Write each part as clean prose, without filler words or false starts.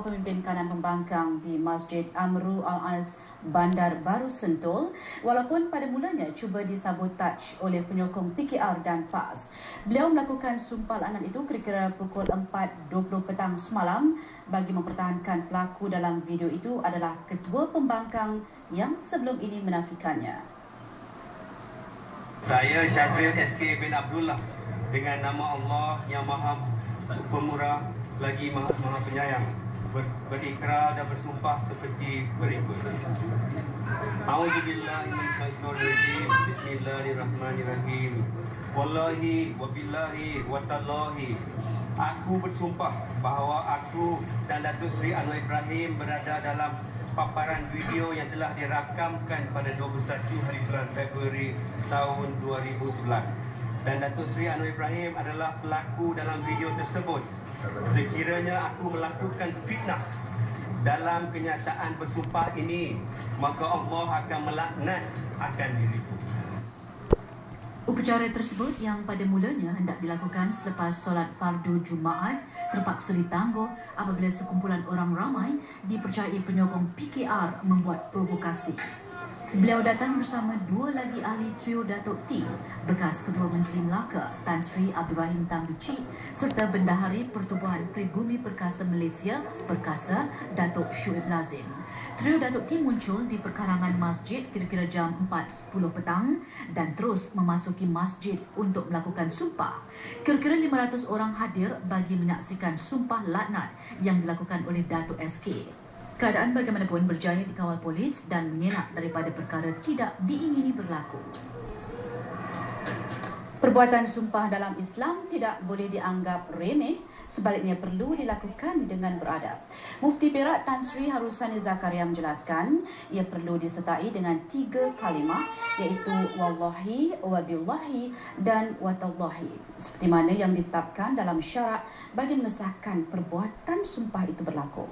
Pemimpin kanan pembangkang di Masjid Amru Al-Az Bandar Baru Sentul, walaupun pada mulanya cuba disabotaj oleh penyokong PKR dan PAS. Beliau melakukan sumpah laknat itu kira-kira pukul 4.20 petang semalam bagi mempertahankan pelaku dalam video itu adalah ketua pembangkang yang sebelum ini menafikannya. Saya Syazril SK bin Abdullah dengan nama Allah yang Maha Pemurah lagi Maha Penyayang berikrar dan bersumpah seperti berikut. A'udzubillahi minasyaitonir rajim. Bismillahirrahmanirrahim. Wallahi wabillahi watallahi. Aku bersumpah bahawa aku dan Datuk Seri Anwar Ibrahim berada dalam paparan video yang telah dirakamkan pada 21 hari bulan Februari tahun 2011. Dan Datuk Seri Anwar Ibrahim adalah pelaku dalam video tersebut. Sekiranya aku melakukan fitnah dalam kenyataan bersumpah ini, maka Allah akan melaknat akan diriku. Upacara tersebut yang pada mulanya hendak dilakukan selepas solat fardu Jumaat terpaksa ditangguh apabila sekumpulan orang ramai dipercayai penyokong PKR membuat provokasi. Beliau datang bersama dua lagi ahli trio Datuk T, bekas Ketua Menteri Melaka Tan Sri Abdul Rahim Tan Bicik serta Bendahari Pertubuhan Pribumi Perkasa Malaysia Perkasa Datuk Syuib Lazim. Trio Datuk T muncul di perkarangan masjid kira-kira jam 4.10 petang dan terus memasuki masjid untuk melakukan sumpah. Kira-kira 500 orang hadir bagi menyaksikan sumpah laknat yang dilakukan oleh Datuk SK. Keadaan bagaimanapun berjaya dikawal polis dan mengelak daripada perkara tidak diingini berlaku. Perbuatan sumpah dalam Islam tidak boleh dianggap remeh, sebaliknya perlu dilakukan dengan beradab. Mufti Perak Tan Sri Harusani Zakaria menjelaskan, ia perlu disertai dengan 3 kalimah iaitu wallahi, wabillahi dan watallahi, seperti mana yang ditetapkan dalam syarat bagi mengesahkan perbuatan sumpah itu berlaku.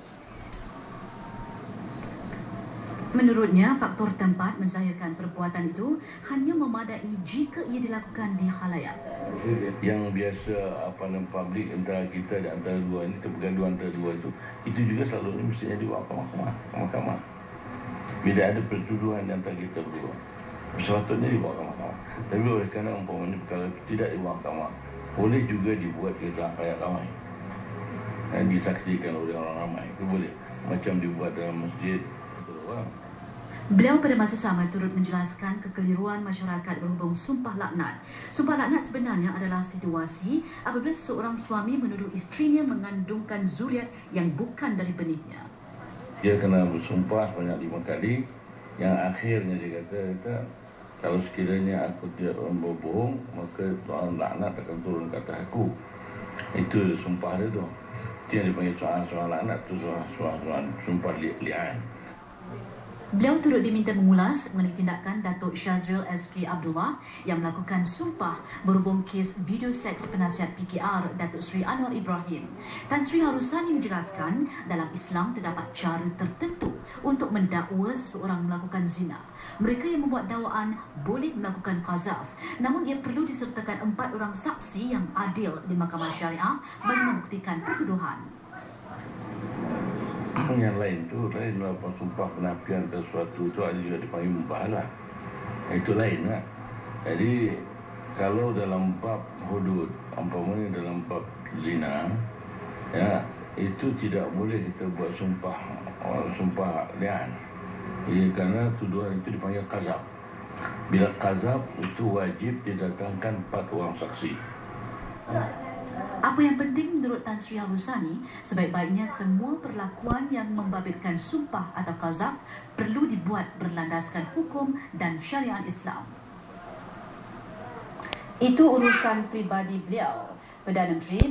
Menurutnya, faktor tempat menzahirkan perbuatan itu hanya memadai jika ia dilakukan di khalayak. Yang biasa publik antara kita dan antara dua ini, pergaduhan antara dua itu juga selalu mestinya dibawa ke mahkamah. Bila ada pertuduhan antara kita berdua, sepatutnya dibawa ke mahkamah. Tapi oleh kerana umpamanya perkara tidak dibawa ke mahkamah, boleh juga dibuat kita khalayak ramai dan disaksikan oleh orang ramai. Itu boleh, macam dibuat dalam masjid. Beliau pada masa sama turut menjelaskan kekeliruan masyarakat berhubung sumpah laknat. Sumpah laknat sebenarnya adalah situasi apabila seseorang suami menuduh isterinya mengandungkan zuriat yang bukan dari benihnya. Dia kena bersumpah sebanyak 5 kali, yang akhirnya dia kata kalau sekiranya aku tidak berbohong, maka Tuhan laknat akan turun ke atas aku. Itu sumpah dia tu. Itu yang dipanggil soal laknat tu, soal sumpah li'an. Beliau turut diminta mengulas mengenai tindakan Datuk Syazril SK Abdullah yang melakukan sumpah berhubung kes video seks penasihat PKR Datuk Seri Anwar Ibrahim. Tan Sri Harusani menjelaskan dalam Islam terdapat cara tertentu untuk mendakwa seseorang melakukan zina. Mereka yang membuat dakwaan boleh melakukan qazaf, namun ia perlu disertakan 4 orang saksi yang adil di mahkamah syariah bagi membuktikan pertuduhan. Yang lain tu lain lah, sumpah penafian sesuatu tu ada juga dipanggil mubahalah. Itu lain lah. Jadi kalau dalam bab hudud, umpamanya dalam bab zina, ya, itu tidak boleh kita buat sumpah lian. Kerana tuduhan itu dipanggil qazaf. Bila qazaf itu wajib didatangkan 4 orang saksi. Apa yang penting menurut Tan Sri Harusani, sebaik-baiknya semua perlakuan yang membabitkan sumpah atau qazaf perlu dibuat berlandaskan hukum dan syariat Islam. Itu urusan pribadi beliau. Perdana Menteri